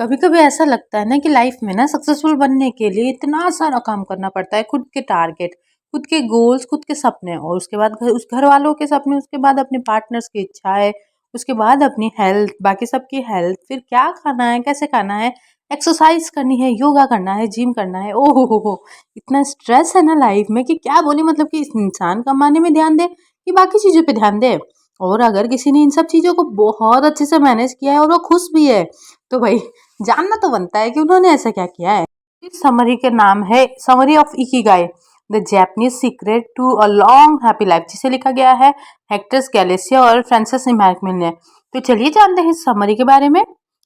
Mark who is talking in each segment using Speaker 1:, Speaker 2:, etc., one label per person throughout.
Speaker 1: कभी कभी ऐसा लगता है ना कि लाइफ में ना सक्सेसफुल बनने के लिए इतना सारा काम करना पड़ता है। खुद के टारगेट, खुद के गोल्स, खुद के सपने, और उसके बाद उस घर वालों के सपने, उसके बाद अपने पार्टनर्स की इच्छाएं, उसके बाद अपनी हेल्थ, बाकी सबकी हेल्थ, फिर क्या खाना है, कैसे खाना है, एक्सरसाइज करनी है, योगा करना है, जिम करना है। ओहो हो, इतना स्ट्रेस है ना लाइफ में कि क्या बोले। मतलब कि इस इंसान कमाने में ध्यान दे कि बाकी चीजों पे ध्यान दे। और अगर किसी ने इन सब चीजों को बहुत अच्छे से मैनेज किया है और वो खुश भी है, तो भाई जानना तो बनता है कि उन्होंने ऐसा क्या किया है। इस समरी के नाम है summary of Ikigai, the Japanese secret to a long happy life, जिसे लिखा गया है हेक्टर्स गैलेसिया और फ्रांसिस मैकमिल ने। तो चलिए जानते हैं इस समरी के बारे में।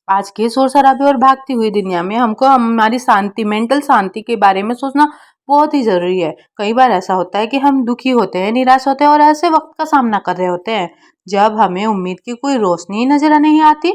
Speaker 1: आज के शोर शराबे और भागती हुई दुनिया में हमको हमारी शांति, मेंटल शांति के बारे में सोचना बहुत ही जरूरी है। कई बार ऐसा होता है कि हम दुखी होते हैं, निराश होते हैं और ऐसे वक्त का सामना कर रहे होते हैं जब हमें उम्मीद की कोई रोशनी नजर नहीं आती।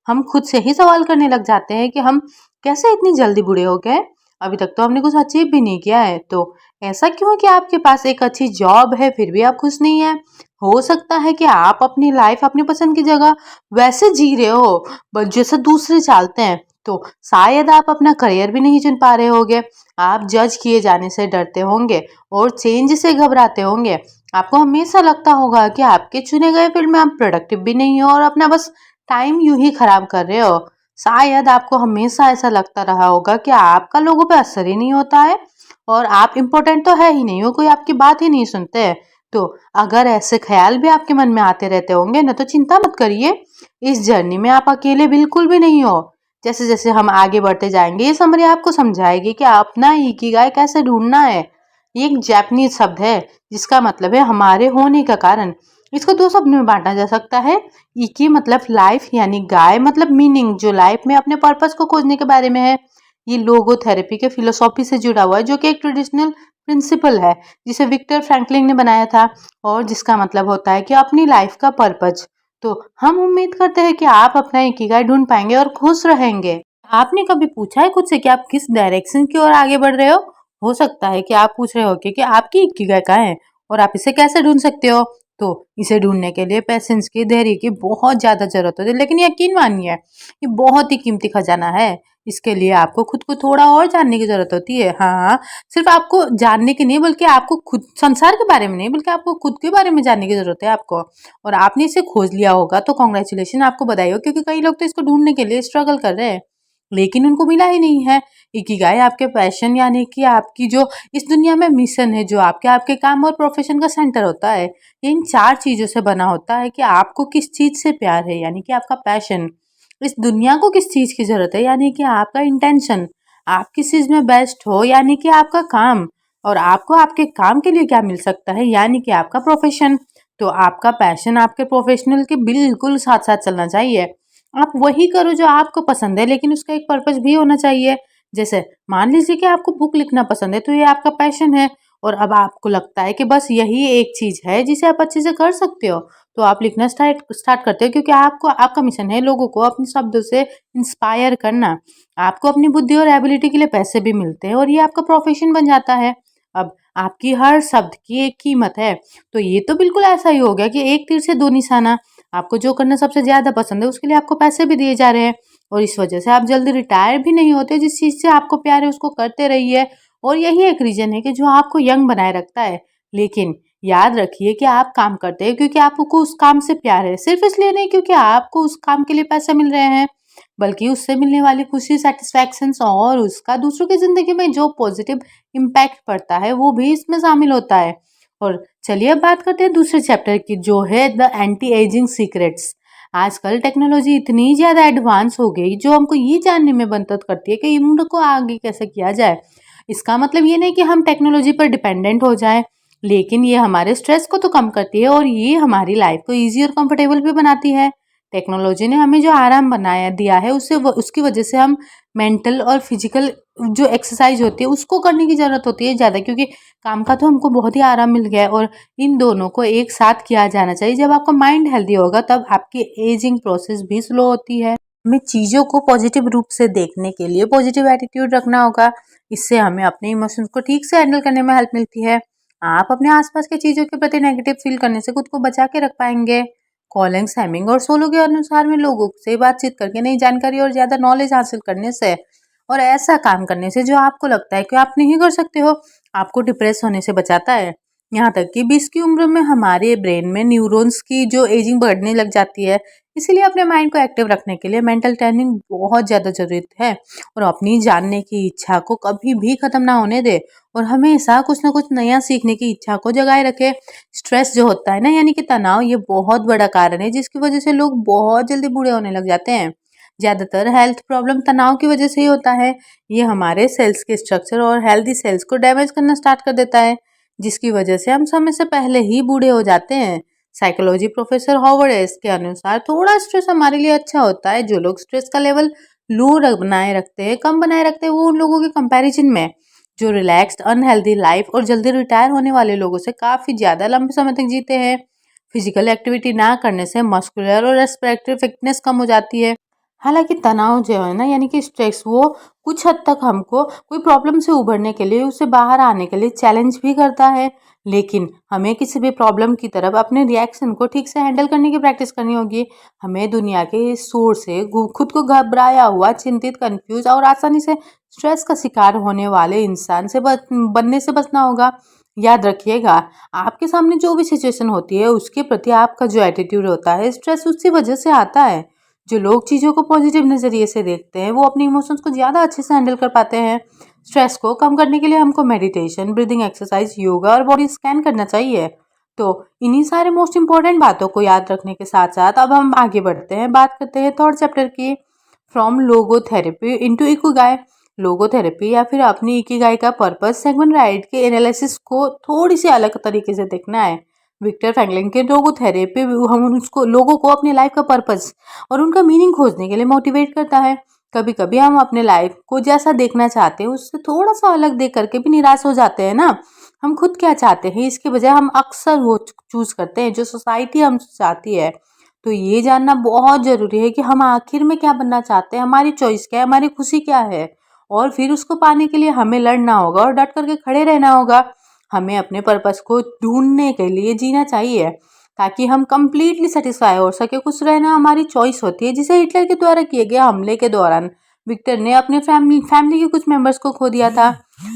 Speaker 1: हम खुद से ही सवाल करने लग जाते हैं कि हम कैसे इतनी जल्दी बूढ़े हो गए, अभी तक तो हमने कुछ अचीव भी नहीं किया है। तो ऐसा क्यों है कि आपके पास एक अच्छी जॉब है फिर भी आप खुश नहीं है? हो सकता है कि आप अपनी लाइफ अपनी पसंद की जगह वैसे जी रहे हो बस जैसे दूसरे चालते हैं। तो शायद आप अपना करियर भी नहीं चुन पा रहे होगे, आप जज किए जाने से डरते होंगे और चेंज से घबराते होंगे। आपको हमेशा लगता होगा कि आपके चुने गए फील्ड में आप प्रोडक्टिव भी नहीं हो और अपना बस टाइम यूं ही खराब कर रहे हो। शायद आपको हमेशा ऐसा लगता रहा होगा कि आपका लोगों पे असर ही नहीं होता है और आप इम्पोर्टेंट तो है ही नहीं हो, कोई आपकी बात ही नहीं सुनते है। तो अगर ऐसे ख्याल भी आपके मन में आते रहते होंगे ना, तो चिंता मत करिए, इस जर्नी में आप अकेले बिल्कुल भी नहीं हो। जैसे जैसे हम आगे बढ़ते जाएंगे ये समरी आपको समझाएगी कि अपना इकिगाई कैसे ढूंढना है। ये एक जापानीज शब्द है जिसका मतलब है हमारे होने का कारण। इसको दो शब्द में बांटा जा सकता है। इकी मतलब लाइफ, यानी गाय मतलब मीनिंग, जो लाइफ में अपने पर्पस को खोजने के बारे में है। ये लोगो थेरेपी के फिलोसॉफी से जुड़ा हुआ है, जो कि एक ट्रेडिशनल प्रिंसिपल है जिसे विक्टर फ्रैंकलिन ने बनाया था, और जिसका मतलब होता है कि अपनी लाइफ का पर्पज। तो हम उम्मीद करते हैं कि आप अपना इकिगाई ढूंढ पाएंगे और खुश रहेंगे। आपने कभी पूछा है खुद से कि आप किस डायरेक्शन की ओर आगे बढ़ रहे हो? हो सकता है कि आप पूछ रहे हो कि आपकी इकिगाई कहाँ है और आप इसे कैसे ढूंढ सकते हो। तो इसे ढूंढने के लिए पेशेंस की, धैर्य की बहुत ज्यादा जरूरत होती है, लेकिन यकीन मानिए ये बहुत ही कीमती खजाना है। इसके लिए आपको खुद को थोड़ा और जानने की जरूरत होती है। हाँ, सिर्फ आपको जानने की नहीं, बल्कि आपको खुद संसार के बारे में नहीं, बल्कि आपको खुद के बारे में जानने की जरूरत है आपको। और आपने इसे खोज लिया होगा तो कॉन्ग्रेचुलेशन, आपको बधाई हो, क्योंकि कई लोग तो इसको ढूंढने के लिए स्ट्रगल कर रहे हैं लेकिन उनको मिला ही नहीं है। इकिगाई आपके पैशन, यानी कि आपकी जो इस दुनिया में मिशन है, जो आपके आपके काम और प्रोफेशन का सेंटर होता है। ये इन चार चीजों से बना होता है कि आपको किस चीज से प्यार है, यानी कि आपका पैशन, इस दुनिया को किस चीज की जरूरत है, यानी कि आपका इंटेंशन, आप किस चीज में बेस्ट हो, यानी कि आपका काम, और आपको आपके काम के लिए क्या मिल सकता है, यानी कि आपका प्रोफेशन। तो आपका पैशन आपके प्रोफेशनल के बिल्कुल साथ साथ चलना चाहिए। आप वही करो जो आपको पसंद है, लेकिन उसका एक पर्पस भी होना चाहिए। जैसे मान लीजिए कि आपको बुक लिखना पसंद है, तो ये आपका पैशन है, और अब आपको लगता है कि बस यही एक चीज है जिसे आप अच्छे से कर सकते हो, तो आप लिखना स्टार्ट स्टार्ट करते हो, क्योंकि आपको आपका मिशन है लोगों को अपने शब्दों से इंस्पायर करना। आपको अपनी बुद्धि और एबिलिटी के लिए पैसे भी मिलते हैं और ये आपका प्रोफेशन बन जाता है। अब आपकी हर शब्द की एक कीमत है। तो ये तो बिल्कुल ऐसा ही हो गया कि एक तीर से दो निशाना। आपको जो करना सबसे ज्यादा पसंद है उसके लिए आपको पैसे भी दिए जा रहे हैं, और इस वजह से आप जल्दी रिटायर भी नहीं होते। जिस चीज से आपको प्यार है उसको करते रहिए, और यही एक रीजन है कि जो आपको यंग बनाए रखता है। लेकिन याद रखिए कि आप काम करते हैं क्योंकि आपको उस काम से प्यार है, सिर्फ इसलिए नहीं क्योंकि आपको उस काम के लिए पैसे मिल रहे हैं, बल्कि उससे मिलने वाली खुशी, सेटिस्फैक्शन और उसका दूसरों की जिंदगी में जो पॉजिटिव इम्पैक्ट पड़ता है वो भी इसमें शामिल होता है। और चलिए अब बात करते हैं दूसरे चैप्टर की, जो है द एंटी एजिंग सीक्रेट्स। आजकल टेक्नोलॉजी इतनी ज्यादा एडवांस हो गई जो हमको ये जानने में मदद करती है कि उम्र को आगे कैसे किया जाए। इसका मतलब ये नहीं कि हम टेक्नोलॉजी पर डिपेंडेंट हो जाएं, लेकिन ये हमारे स्ट्रेस को तो कम करती है और ये हमारी लाइफ को इजी और कंफर्टेबल भी बनाती है। टेक्नोलॉजी ने हमें जो आराम बनाया दिया है उससे उसकी वजह से हम मेंटल और फिजिकल जो एक्सरसाइज होती है उसको करने की जरूरत होती है ज़्यादा, क्योंकि काम का तो हमको बहुत ही आराम मिल गया है। और इन दोनों को एक साथ किया जाना चाहिए। जब आपका माइंड हेल्दी होगा तब आपकी एजिंग प्रोसेस भी स्लो होती है। हमें चीज़ों को पॉजिटिव रूप से देखने के लिए पॉजिटिव एटीट्यूड रखना होगा। इससे हमें अपने इमोशंस को ठीक से हैंडल करने में हेल्प मिलती है। आप अपने आसपास की चीज़ों के प्रति नेगेटिव फील करने से खुद को बचा के रख पाएंगे। कॉलिंग, सैमिंग और सोलो के अनुसार में लोगों से बातचीत करके नई जानकारी और ज़्यादा नॉलेज हासिल करने से और ऐसा काम करने से जो आपको लगता है कि आप नहीं कर सकते हो, आपको डिप्रेस होने से बचाता है। यहाँ तक कि 20 की उम्र में हमारे ब्रेन में न्यूरॉन्स की जो एजिंग बढ़ने लग जाती है, इसीलिए अपने माइंड को एक्टिव रखने के लिए मेंटल ट्रेनिंग बहुत ज़्यादा ज़रूरी है। और अपनी जानने की इच्छा को कभी भी ख़त्म ना होने दे और हमेशा कुछ ना कुछ नया सीखने की इच्छा को जगाए रखे। स्ट्रेस जो होता है ना, यानी कि तनाव, ये बहुत बड़ा कारण है जिसकी वजह से लोग बहुत जल्दी बूढ़े होने लग जाते हैं। ज़्यादातर हेल्थ प्रॉब्लम तनाव की वजह से ही होता है। ये हमारे सेल्स के स्ट्रक्चर और हेल्दी सेल्स को डैमेज करना स्टार्ट कर देता है, जिसकी वजह से हम समय से पहले ही बूढ़े हो जाते हैं। साइकोलॉजी प्रोफेसर हॉवर्ड एस के अनुसार थोड़ा स्ट्रेस हमारे लिए अच्छा होता है। जो लोग स्ट्रेस का लेवल लो बनाए रखते हैं, कम बनाए रखते हैं, वो उन लोगों के कंपैरिजन में जो रिलैक्स्ड अनहेल्दी लाइफ और जल्दी रिटायर होने वाले लोगों से काफ़ी ज़्यादा लंबे समय तक जीते हैं। फिजिकल एक्टिविटी ना करने से मस्कुलर और रेस्पिरेटरी फिटनेस कम हो जाती है। हालाँकि तनाव जो है ना, यानी कि स्ट्रेस, वो कुछ हद तक हमको कोई प्रॉब्लम से उभरने के लिए, उससे बाहर आने के लिए चैलेंज भी करता है। लेकिन हमें किसी भी प्रॉब्लम की तरफ अपने रिएक्शन को ठीक से हैंडल करने की प्रैक्टिस करनी होगी। हमें दुनिया के इस शोर से खुद को घबराया हुआ, चिंतित, कन्फ्यूज़ और आसानी से स्ट्रेस का शिकार होने वाले इंसान से बनने से बचना होगा। याद रखिएगा, आपके सामने जो भी सिचुएशन होती है, उसके प्रति आपका जो एटीट्यूड होता है, स्ट्रेस उसी वजह से आता है। जो लोग चीज़ों को पॉजिटिव नज़रिए से देखते हैं, वो अपने इमोशंस को ज़्यादा अच्छे से हैंडल कर पाते हैं। स्ट्रेस को कम करने के लिए हमको मेडिटेशन, ब्रीदिंग एक्सरसाइज, योगा और बॉडी स्कैन करना चाहिए। तो इन्हीं सारे मोस्ट इंपॉर्टेंट बातों को याद रखने के साथ साथ अब हम आगे बढ़ते हैं, बात करते हैं थर्ड चैप्टर की, from logotherapy into Ikigai. Logotherapy या फिर अपनी इकिगाई का पर्पस सेगमेंट राइट के एनालिसिस को थोड़ी सी अलग तरीके से देखना है। विक्टर फ्रैंकलिन के लोगोथेरेपी हम उसको लोगों को अपनी लाइफ का पर्पस और उनका मीनिंग खोजने के लिए मोटिवेट करता है। कभी कभी हम अपने लाइफ को जैसा देखना चाहते हैं उससे थोड़ा सा अलग देख करके भी निराश हो जाते हैं ना। हम खुद क्या चाहते हैं इसके बजाय हम अक्सर वो चूज करते हैं जो सोसाइटी हमसे चाहती है। तो ये जानना बहुत जरूरी है कि हम आखिर में क्या बनना चाहते हैं, हमारी चॉइस क्या है, हमारी खुशी क्या है। और फिर उसको पाने के लिए हमें लड़ना होगा और डट करके खड़े रहना होगा। हमें अपने पर्पस को ढूंढने के लिए जीना चाहिए ताकि हम कंप्लीटली सेटिस्फाई हो सके। खुश रहना हमारी चॉइस होती है, जिसे हिटलर के द्वारा किए गए हमले के दौरान विक्टर ने अपने फैमिली के कुछ मेंबर्स को खो दिया था।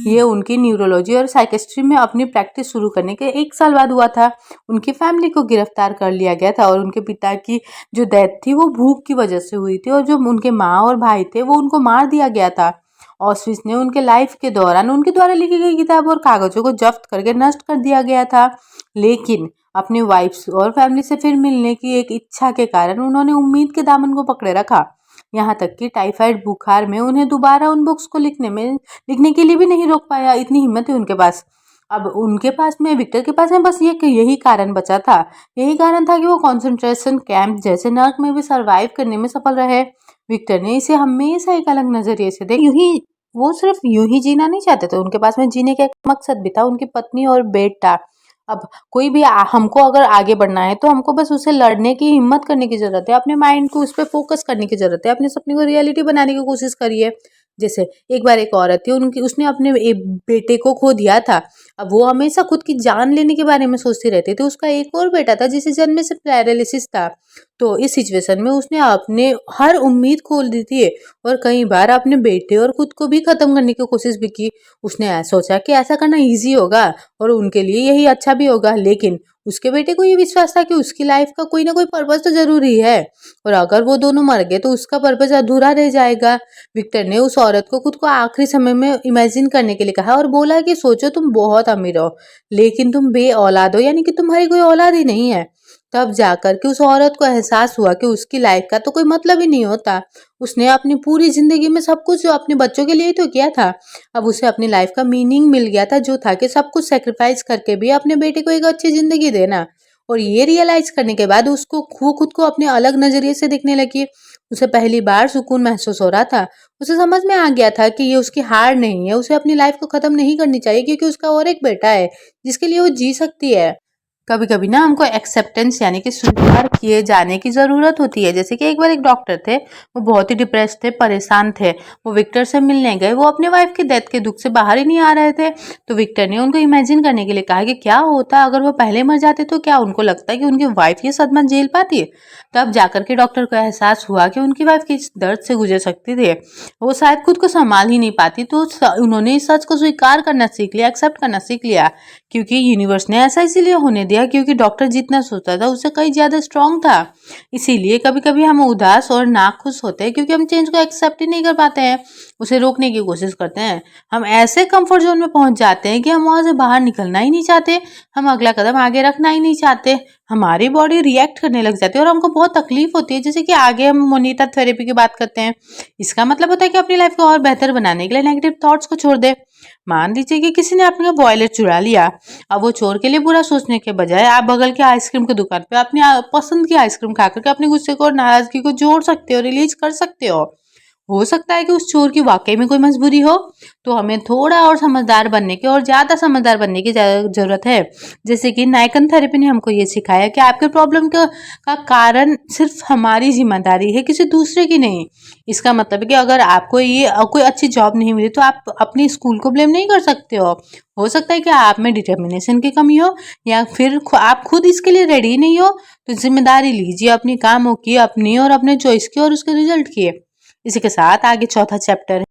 Speaker 1: ये उनकी न्यूरोलॉजी और साइकेस्ट्री में अपनी प्रैक्टिस शुरू करने के 1 साल बाद हुआ था। उनकी फैमिली को गिरफ्तार कर लिया गया था और उनके पिता की जो डेथ थी वो भूख की वजह से हुई थी और जो उनके माँ और भाई थे वो उनको मार दिया गया था। ऑस्विस ने उनके लाइफ के दौरान उनके द्वारा लिखी गई किताब और कागजों को जब्त करके नष्ट कर दिया गया था। लेकिन अपने वाइफ्स और फैमिली से फिर मिलने की एक इच्छा के कारण उन्होंने उम्मीद के दामन को पकड़े रखा। यहाँ तक कि टाइफाइड बुखार में उन्हें दोबारा उन बुक्स को लिखने के लिए भी नहीं रोक पाया, इतनी हिम्मत है उनके पास। अब उनके पास में, विक्टर के पास में, बस यही कारण बचा था। यही कारण था कि वो कंसंट्रेशन कैंप जैसे नर्क में भी सरवाइव करने में सफल रहे। विक्टर ने इसे हमेशा एक अलग नजरिए से देखा। वो सिर्फ यूं ही जीना नहीं चाहते थे, उनके पास में जीने का एक मकसद भी था, उनकी पत्नी और बेटा। अब कोई भी हमको अगर आगे बढ़ना है तो हमको बस उसे लड़ने की हिम्मत करने की जरूरत है, अपने माइंड को उस पर फोकस करने की जरूरत है, अपने सपने को रियलिटी बनाने की कोशिश करिए। जैसे एक बार एक औरत थी, उनकी उसने अपने एक बेटे को खो दिया था। अब वो हमेशा खुद की जान लेने के बारे में सोचती रहती थी। उसका एक और बेटा था जिसे जन्म से पैरालिसिस था। तो इस सिचुएशन में उसने अपने हर उम्मीद खोल दी थी और कई बार अपने बेटे और खुद को भी खत्म करने की कोशिश भी की। उसने सोचा कि ऐसा करना इजी होगा और उनके लिए यही अच्छा भी होगा, लेकिन उसके बेटे को ये विश्वास था कि उसकी लाइफ का कोई ना कोई पर्पस तो जरूरी है और अगर वो दोनों मर गए तो उसका पर्पस अधूरा रह जाएगा। विक्टर ने उस औरत को खुद को आखिरी समय में इमेजिन करने के लिए कहा और बोला कि सोचो तुम बहुत अमीर हो लेकिन तुम बे औलाद हो, यानी कि तुम्हारी कोई औलाद ही नहीं है। तब जाकर के उस औरत को एहसास हुआ कि उसकी लाइफ का तो कोई मतलब ही नहीं होता। उसने अपनी पूरी जिंदगी में सब कुछ जो अपने बच्चों के लिए ही तो किया था। अब उसे अपनी लाइफ का मीनिंग मिल गया था, जो था कि सब कुछ सेक्रीफाइस करके भी अपने बेटे को एक अच्छी जिंदगी देना। और ये रियलाइज करने के बाद उसको खुद को अपने अलग नजरिए से देखने लगी। उसे पहली बार सुकून महसूस हो रहा था। उसे समझ में आ गया था कि ये उसकी हार नहीं है, उसे अपनी लाइफ को खत्म नहीं करनी चाहिए क्योंकि उसका और एक बेटा है जिसके लिए वो जी सकती है। कभी कभी ना हमको एक्सेप्टेंस यानी कि स्वीकार किए जाने की ज़रूरत होती है। जैसे कि एक बार एक डॉक्टर थे, वो बहुत ही डिप्रेस थे, परेशान थे। वो विक्टर से मिलने गए, वो अपने वाइफ की डेथ के दुख से बाहर ही नहीं आ रहे थे। तो विक्टर ने उनको इमेजिन करने के लिए कहा कि क्या होता अगर वो पहले मर जाते, तो क्या उनको लगता है कि उनकी वाइफ ये सदमा झेल पाती। तब जाकर के डॉक्टर को एहसास हुआ कि उनकी वाइफ किस दर्द से गुजर सकती थी, वो शायद खुद को संभाल ही नहीं पाती। तो उन्होंने इस सच को स्वीकार करना सीख लिया, एक्सेप्ट करना सीख लिया, क्योंकि यूनिवर्स ने ऐसा इसीलिए होने दिया क्योंकि डॉक्टर जितना सोचता था उससे कहीं ज़्यादा स्ट्रांग था। इसीलिए कभी कभी हम उदास और नाखुश होते हैं क्योंकि हम चेंज को एक्सेप्ट ही नहीं कर पाते हैं, उसे रोकने की कोशिश करते हैं। हम ऐसे कंफर्ट जोन में पहुंच जाते हैं कि हम वहां से बाहर निकलना ही नहीं चाहते, हम अगला कदम आगे रखना ही नहीं चाहते। हमारी बॉडी रिएक्ट करने लग जाती है और हमको बहुत तकलीफ होती है। जैसे कि आगे हम मोनिटर थेरेपी की बात करते हैं। इसका मतलब होता है कि अपनी लाइफ को और बेहतर बनाने के लिए नेगेटिव थॉट्स को छोड़ दे। मान लीजिए कि किसी ने आपका बॉयलर चुरा लिया। अब वो चोर के लिए बुरा सोचने के बजाय आप बगल के आइसक्रीम की दुकान पे अपनी पसंद की आइसक्रीम खा करके अपने गुस्से को और नाराजगी को जोड़ सकते हो, रिलीज कर सकते हो सकता है कि उस चोर की वाकई में कोई मजबूरी हो। तो हमें थोड़ा और समझदार बनने की और ज़्यादा समझदार बनने की ज़रूरत है। जैसे कि नाइकन थेरेपी ने हमको ये सिखाया कि आपके प्रॉब्लम का कारण सिर्फ हमारी जिम्मेदारी है, किसी दूसरे की नहीं। इसका मतलब है कि अगर आपको ये कोई अच्छी जॉब नहीं मिली तो आप अपनी स्कूल को ब्लेम नहीं कर सकते हो सकता है कि आप में डिटर्मिनेशन की कमी हो, या फिर आप खुद इसके लिए रेडी नहीं हो। तो जिम्मेदारी लीजिए अपनी कामों की, अपनी और अपने चॉइस की और उसके रिजल्ट की। इसी के साथ आगे चौथा चैप्टर है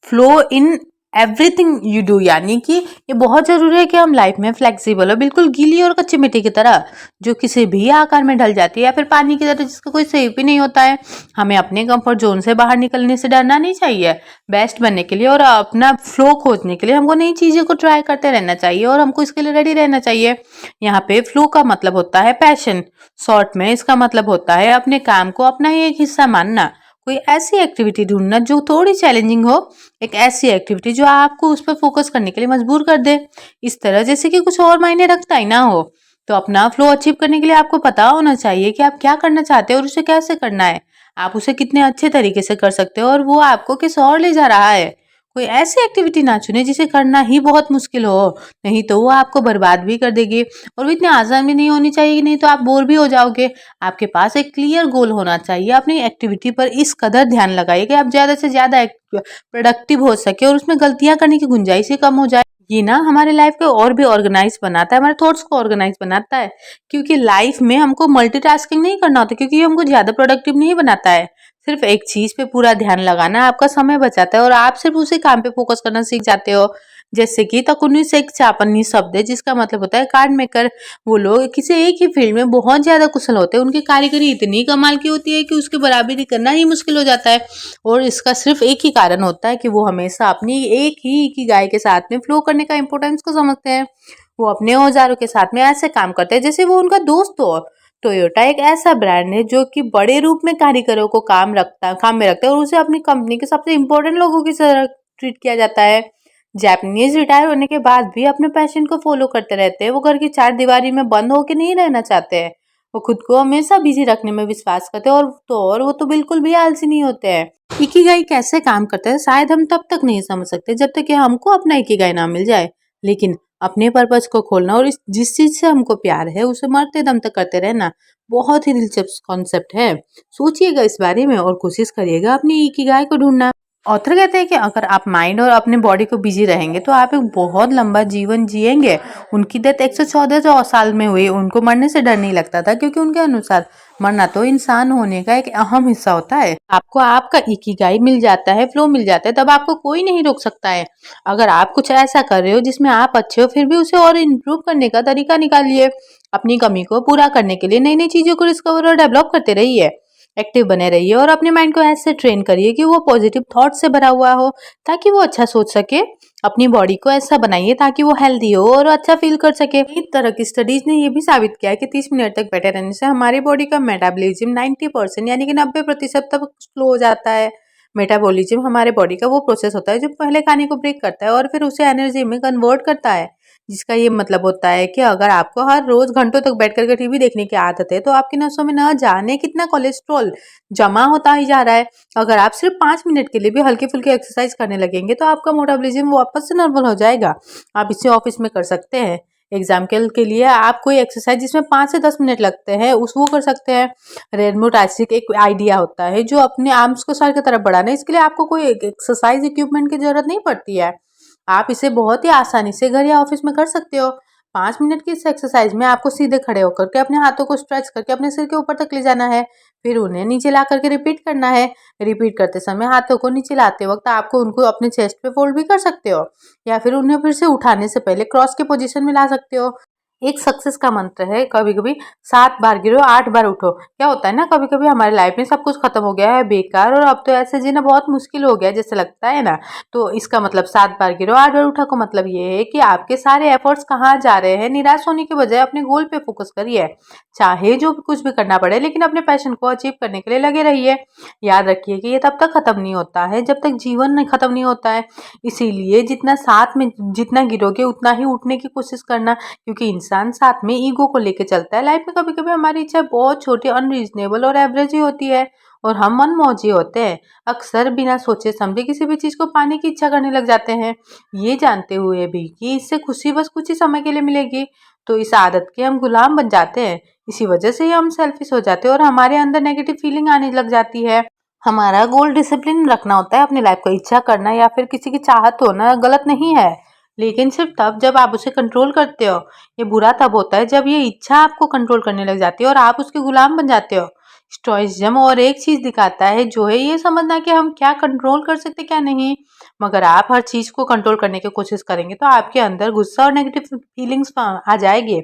Speaker 1: flow in everything you do, यानी कि ये बहुत जरूरी है कि हम लाइफ में फ्लेक्सिबल हो, बिल्कुल गीली और कच्ची मिट्टी की तरह जो किसी भी आकार में ढल जाती है, या फिर पानी की तरह जिसका कोई शेप ही नहीं होता है। हमें अपने कंफर्ट जोन से बाहर निकलने से डरना नहीं चाहिए। बेस्ट बनने के लिए और अपना फ्लो खोजने के लिए हमको नई चीज़ों को ट्राई करते रहना चाहिए और हमको इसके लिए रेडी रहना चाहिए। यहाँ पे फ्लो का मतलब होता है पैशन, शॉर्ट में इसका मतलब होता है अपने काम को अपना ही एक हिस्सा मानना। कोई ऐसी एक्टिविटी ढूंढना जो थोड़ी चैलेंजिंग हो, एक ऐसी एक्टिविटी जो आपको उस पर फोकस करने के लिए मजबूर कर दे। इस तरह जैसे कि कुछ और मायने रखता ही ना हो। तो अपना फ्लो अचीव करने के लिए आपको पता होना चाहिए कि आप क्या करना चाहते हो और उसे कैसे करना है। आप उसे कितने अच्छे तरीके से कर सकते हो और वो आपको किस और ले जा रहा है। कोई ऐसी एक्टिविटी ना चुने जिसे करना ही बहुत मुश्किल हो, नहीं तो वो आपको बर्बाद भी कर देगी। और वो इतनी आसान भी नहीं होनी चाहिए कि नहीं तो आप बोर भी हो जाओगे। आपके पास एक क्लियर गोल होना चाहिए। अपनी एक्टिविटी पर इस कदर ध्यान लगाइए कि आप ज़्यादा से ज़्यादा प्रोडक्टिव हो सके और उसमें गलतियां करने की गुंजाइश ही कम हो जाए। ये ना हमारे लाइफ को और भी ऑर्गेनाइज बनाता है, हमारे थॉट्स को ऑर्गेनाइज बनाता है। क्योंकि लाइफ में हमको मल्टीटास्किंग नहीं करना होता, क्योंकि ये हमको ज़्यादा प्रोडक्टिव नहीं बनाता है। सिर्फ एक चीज पे पूरा ध्यान लगाना आपका समय बचाता है और आप सिर्फ उसी काम पे फोकस करना सीख जाते हो। जैसे कि तकुनिस एक जापानी शब्द है जिसका मतलब होता है कार्ड मेकर। वो लोग किसी एक ही फील्ड में बहुत ज्यादा कुशल होते हैं, उनकी कारीगरी इतनी कमाल की होती है कि उसकी बराबरी करना ही मुश्किल हो जाता है। और इसका सिर्फ एक ही कारण होता है कि वो हमेशा अपनी एक ही इकिगाई के साथ में फ्लो करने का इंपॉर्टेंस को समझते हैं। वो अपने औजारों के साथ में ऐसे काम करते हैं जैसे वो उनका दोस्त हो। टोयोटा एक ऐसा ब्रांड है जो कि बड़े रूप में कारीगरों को काम में रखता है और उसे अपनी कंपनी के सबसे इम्पोर्टेंट लोगों की तरह ट्रीट किया जाता है। जापानीज रिटायर होने के बाद भी अपने पैशन को फॉलो करते रहते हैं। वो घर की चार दीवारी में बंद होके नहीं रहना चाहते हैं। वो खुद को हमेशा बिजी रखने में विश्वास करते हैं और वो तो बिल्कुल भी आलसी नहीं होते हैं। इकिगाई कैसे काम करता है शायद हम तब तक नहीं समझ सकते जब तक कि हमको अपना इकिगाई ना मिल जाए। लेकिन अपने पर्पज को खोलना और जिस चीज से हमको प्यार है उसे मरते दम तक करते रहना बहुत ही दिलचस्प कॉन्सेप्ट है। सोचिएगा इस बारे में और कोशिश करिएगा अपनी इकिगाई को ढूंढना। ऑथर कहते हैं कि अगर आप माइंड और अपने बॉडी को बिजी रहेंगे तो आप एक बहुत लंबा जीवन जिएंगे। उनकी डेथ 114 साल में हुई। उनको मरने से डर नहीं लगता था क्योंकि उनके अनुसार मरना तो इंसान होने का एक अहम हिस्सा होता है। आपको आपका इकिगाई मिल जाता है, फ्लो मिल जाता है, तब आपको कोई नहीं रोक सकता है। अगर आप कुछ ऐसा कर रहे हो जिसमें आप अच्छे हो फिर भी उसे और इम्प्रूव करने का तरीका निकालिए। अपनी कमी को पूरा करने के लिए नई नई चीजों को डिस्कवर और डेवलप करते रहिए। एक्टिव बने रहिए और अपने माइंड को ऐसे ट्रेन करिए कि वो पॉजिटिव थॉट से भरा हुआ हो ताकि वो अच्छा सोच सके। अपनी बॉडी को ऐसा बनाइए ताकि वो हेल्दी हो और अच्छा फील कर सके। इस तरह की स्टडीज ने ये भी साबित किया है कि 30 मिनट तक बैठे रहने से हमारी बॉडी का मेटाबॉलिज्म 90% यानी कि 90% तक स्लो हो जाता है। मेटाबॉलिज्म हमारे बॉडी का वो प्रोसेस होता है जो पहले खाने को ब्रेक करता है और फिर उसे एनर्जी में कन्वर्ट करता है। जिसका ये मतलब होता है कि अगर आपको हर रोज घंटों तक बैठ करके टीवी देखने की आदत है तो आपकी नसों में न जाने कितना कोलेस्ट्रॉल जमा होता ही जा रहा है। अगर आप सिर्फ 5 मिनट के लिए भी हल्की फुल्की एक्सरसाइज करने लगेंगे तो आपका मेटाबॉलिज्म वापस से नॉर्मल हो जाएगा। आप इसे ऑफिस में कर सकते हैं। एग्जाम्पल के लिए आप कोई एक्सरसाइज जिसमें 5 से 10 मिनट लगते हैं उस वो कर सकते हैं। रेनबो टास्क एक आइडिया होता है जो अपने आर्म्स को सर की तरफ बढ़ाना है। इसके लिए आपको कोई एक्सरसाइज इक्विपमेंट की जरूरत नहीं पड़ती है। आप इसे बहुत ही आसानी से घर या ऑफिस में कर सकते हो। 5 मिनट की इस एक्सरसाइज में आपको सीधे खड़े होकर के अपने हाथों को स्ट्रेच करके अपने सिर के ऊपर तक ले जाना है। फिर उन्हें नीचे ला करके रिपीट करना है। रिपीट करते समय हाथों को नीचे लाते वक्त आपको उनको अपने चेस्ट पे फोल्ड भी कर सकते हो, या फिर उन्हें फिर से उठाने से पहले क्रॉस के पोजीशन में ला सकते हो। एक सक्सेस का मंत्र है कभी कभी 7 बार गिरो 8 बार उठो। क्या होता है ना, कभी कभी हमारी लाइफ में सब कुछ खत्म हो गया है, बेकार, और अब तो ऐसे जीना बहुत मुश्किल हो गया है जैसे लगता है ना। तो इसका मतलब 7 बार गिरो 8 बार उठो का मतलब ये है कि आपके सारे एफर्ट्स कहाँ जा रहे हैं। निराश होने के बजाय अपने गोल पे फोकस करिए, चाहे जो कुछ भी करना पड़े, लेकिन अपने पैशन को अचीव करने के लिए लगे रहिए। याद रखिए कि ये तब तक खत्म नहीं होता है जब तक जीवन नहीं खत्म नहीं होता है। इसीलिए जितना साथ में जितना गिरोगे उतना ही उठने की कोशिश करना, क्योंकि इंसान साथ में ईगो को लेके चलता है। लाइफ में कभी कभी हमारी इच्छा बहुत छोटी, अनरीजनेबल और एवरेज ही होती है, और हम मनमौजी होते हैं। अक्सर बिना सोचे समझे किसी भी चीज को पाने की इच्छा करने लग जाते हैं, ये जानते हुए भी कि इससे खुशी बस कुछ ही समय के लिए मिलेगी। तो इस आदत के हम गुलाम बन जाते हैं। इसी वजह से ही हम सेल्फिश हो जाते हैं और हमारे अंदर नेगेटिव फीलिंग आने लग जाती है। हमारा गोल डिसिप्लिन रखना होता है। अपनी लाइफ को इच्छा करना या फिर किसी की चाहत होना गलत नहीं है, लेकिन सिर्फ तब जब आप उसे कंट्रोल करते हो। ये बुरा तब होता है जब ये इच्छा आपको कंट्रोल करने लग जाती है और आप उसके गुलाम बन जाते हो। स्टोइसिज्म और एक चीज दिखाता है जो है ये समझना कि हम क्या कंट्रोल कर सकते क्या नहीं। मगर आप हर चीज को कंट्रोल करने की कोशिश करेंगे तो आपके अंदर गुस्सा और नेगेटिव फीलिंग्स आ जाएंगे।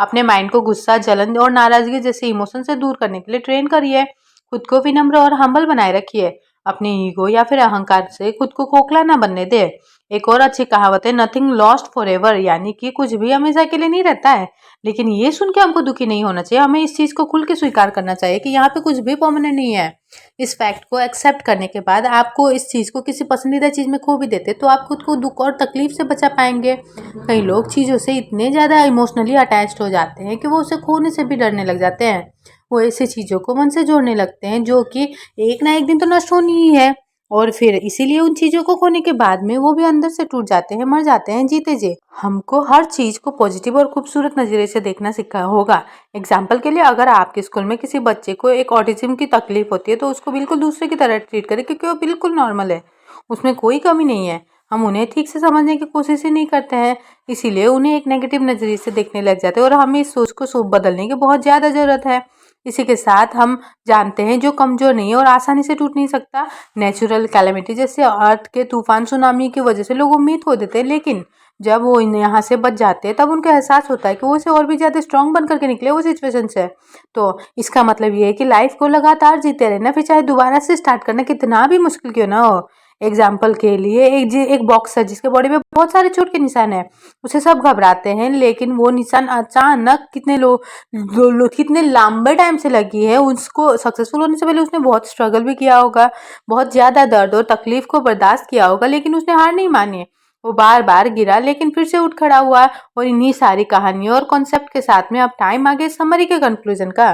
Speaker 1: अपने माइंड को गुस्सा, जलन और नाराजगी जैसे इमोशन से दूर करने के लिए ट्रेन करिए। खुद को विनम्र और हम्बल बनाए रखिए। अपने ईगो या फिर अहंकार से खुद को खोखला ना बनने दे। एक और अच्छी कहावत है, नथिंग लॉस्ट फॉर एवर, यानी कि कुछ भी हमेशा के लिए नहीं रहता है। लेकिन ये सुन के हमको दुखी नहीं होना चाहिए, हमें इस चीज को खुल के स्वीकार करना चाहिए कि यहाँ पे कुछ भी परमानेंट नहीं है। इस फैक्ट को एक्सेप्ट करने के बाद आपको इस चीज को किसी पसंदीदा चीज में खो भी देते तो आप खुद को दुख और तकलीफ से बचा पाएंगे। कई लोग चीजों से इतने ज्यादा इमोशनली अटैच्ड हो जाते हैं कि वो उसे खोने से भी डरने लग जाते हैं। वो ऐसी चीजों को मन से जोड़ने लगते हैं जो कि एक ना एक दिन तो नष्ट होनी ही है, और फिर इसीलिए उन चीजों को खोने के बाद में वो भी अंदर से टूट जाते हैं, मर जाते हैं जीते जी। हमको हर चीज को पॉजिटिव और खूबसूरत नजरिए से देखना सीखा होगा। एग्जाम्पल के लिए, अगर आपके स्कूल में किसी बच्चे को एक ऑटिज्म की तकलीफ होती है तो उसको बिल्कुल दूसरे की तरह ट्रीट करें, क्योंकि वो बिल्कुल नॉर्मल है, उसमें कोई कमी नहीं है। हम उन्हें ठीक से समझने की कोशिश ही नहीं करते हैं, इसीलिए उन्हें एक नेगेटिव नजरिए से देखने लग जाते हैं, और हमें इस सोच को बदलने की बहुत ज्यादा जरूरत है। इसी के साथ हम जानते हैं जो कमजोर नहीं है और आसानी से टूट नहीं सकता। नेचुरल कैलेमिटी जैसे अर्थ के तूफान, सुनामी की वजह से लोग उम्मीद खो देते हैं, लेकिन जब वो यहाँ से बच जाते हैं तब उनको एहसास होता है कि वो इसे और भी ज्यादा स्ट्रांग बन करके निकले वो सिचुएशन से। तो इसका मतलब ये है कि लाइफ को लगातार जीते रहना, फिर चाहे दोबारा से स्टार्ट करना कितना भी मुश्किल क्यों ना हो। एग्जाम्पल के लिए एक बॉक्सर जिसके बॉडी में बहुत सारे चोट के निशान है, उसे सब घबराते हैं, लेकिन वो निशान अचानक कितने लंबे टाइम से लगी है, उसको सक्सेसफुल होने से पहले उसने बहुत स्ट्रगल भी किया होगा, बहुत ज्यादा दर्द और तकलीफ को बर्दाश्त किया होगा, लेकिन उसने हार नहीं मानी। वो बार बार गिरा लेकिन फिर से उठ खड़ा हुआ। और इन्हीं सारी कहानियों और कॉन्सेप्ट के साथ में अब टाइम आ गया समरी के कंक्लूजन का।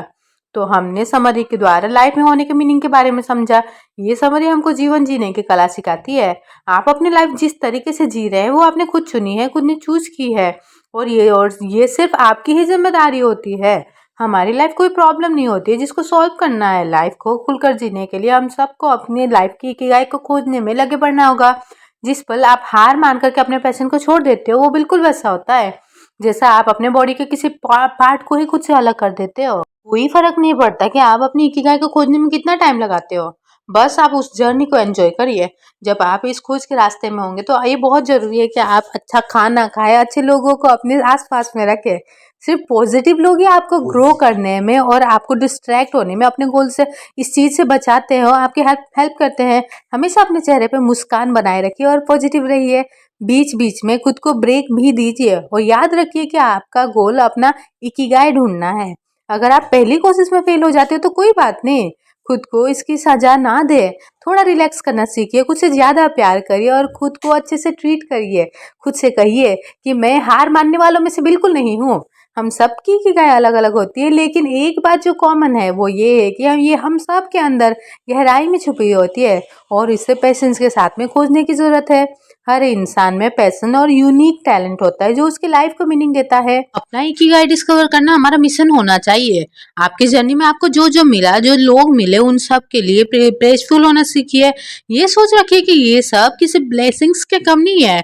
Speaker 1: तो हमने समरी के द्वारा लाइफ में होने के मीनिंग के बारे में समझा। ये समरी हमको जीवन जीने की कला सिखाती है। आप अपनी लाइफ जिस तरीके से जी रहे हैं वो आपने खुद चुनी है, खुद ने चूज की है, और ये सिर्फ आपकी ही जिम्मेदारी होती है। हमारी लाइफ कोई प्रॉब्लम नहीं होती है जिसको सॉल्व करना है। लाइफ को खुलकर जीने के लिए हम सबको अपनी लाइफ की इकिगाई को खोजने में लगे पड़ना होगा। जिस पल आप हार मान करके अपने पैशन को छोड़ देते हो वो बिल्कुल वैसा होता है जैसा आप अपने बॉडी के किसी पार्ट को ही खुद से अलग कर देते हो। कोई फर्क नहीं पड़ता कि आप अपनी इकिगाई को खोजने में कितना टाइम लगाते हो, बस आप उस जर्नी को एंजॉय करिए। जब आप इस खोज के रास्ते में होंगे तो ये बहुत जरूरी है कि आप अच्छा खाना खाएं, अच्छे लोगों को अपने आसपास में रखें। सिर्फ पॉजिटिव लोग ही आपको ग्रो करने में और आपको डिस्ट्रैक्ट होने में, अपने गोल से इस चीज से बचाते हो, आपकी हेल्प करते हैं। हमेशा अपने चेहरे पे मुस्कान बनाए रखिए और पॉजिटिव रहिए। बीच बीच में खुद को ब्रेक भी दीजिए और याद रखिए कि आपका गोल अपना इकिगाई ढूंढना है। अगर आप पहली कोशिश में फेल हो जाते हो तो कोई बात नहीं, खुद को इसकी सजा ना दे, थोड़ा रिलैक्स करना सीखिए, खुद से ज्यादा प्यार करिए और खुद को अच्छे से ट्रीट करिए। खुद से कहिए कि मैं हार मानने वालों में से बिल्कुल नहीं हूँ। हम सबकी इकिगाई अलग अलग होती है, लेकिन एक बात जो कॉमन है वो ये है कि हम सब के अंदर गहराई में छुपी होती है। और इसे पेशेंस के साथ में खोजने की ज़रूरत है। हर इंसान में पैशन और यूनिक टैलेंट होता है जो उसकी लाइफ को मीनिंग देता है। अपना इकिगाई डिस्कवर करना हमारा मिशन होना चाहिए। आपकी जर्नी में आपको जो मिला, जो लोग मिले, उन सब के लिए प्रेसफुल होना सीखिए। ये सोच रखिए कि ये सब किसी ब्लेसिंग्स के कम नहीं है।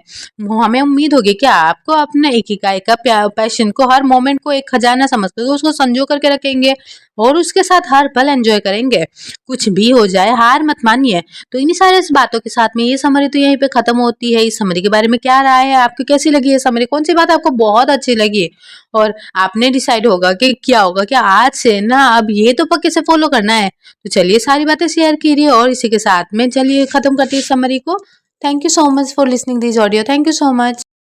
Speaker 1: हमें उम्मीद होगी कि आपको अपने इकिगाई का पैशन को, हर मोमेंट को एक खजाना समझकर उसको संजो करके रखेंगे और उसके साथ हर पल एंजॉय करेंगे। कुछ भी हो जाए, हार मत मानिए। तो इन्हीं सारे बातों के साथ में ये समरी तो यहीं पे खत्म होती है। इस समरी के बारे में क्या राय है आपकी, कैसी लगी ये समरी, कौन सी बात आपको बहुत अच्छी लगी और आपने डिसाइड होगा कि क्या होगा कि आज से ना अब ये तो पक्के से फॉलो करना है। तो चलिए सारी बातें शेयर कीजिए और इसी के साथ में चलिए खत्म करती है इस समरी को। Thank you so much for listening this audio. Thank you so much.